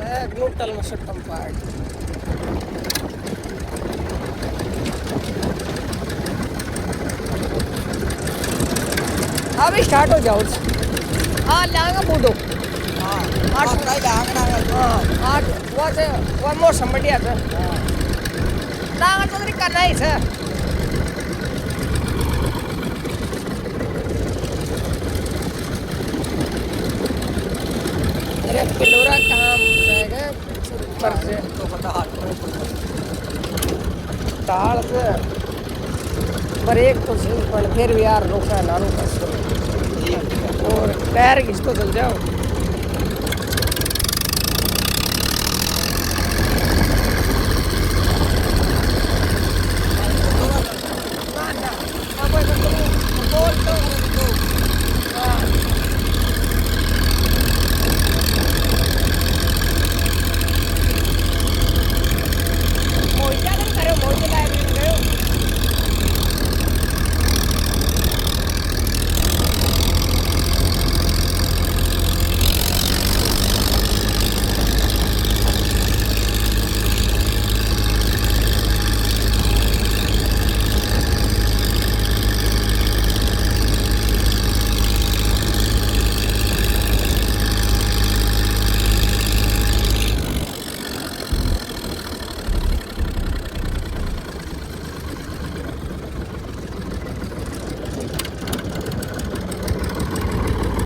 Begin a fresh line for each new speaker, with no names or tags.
neutral में system part अभी start हो जाओ हाँ लांगा बूढ़ो हाँ वो मौसम बढ़िया था लांगा तो तरीका नहीं था अरे पिलोरा काम जाएगा ऊपर से तो पता ताल से ब्रेक तो सही पर फिर भी यार रोका ना रोका और पैर खींच को चल जाओ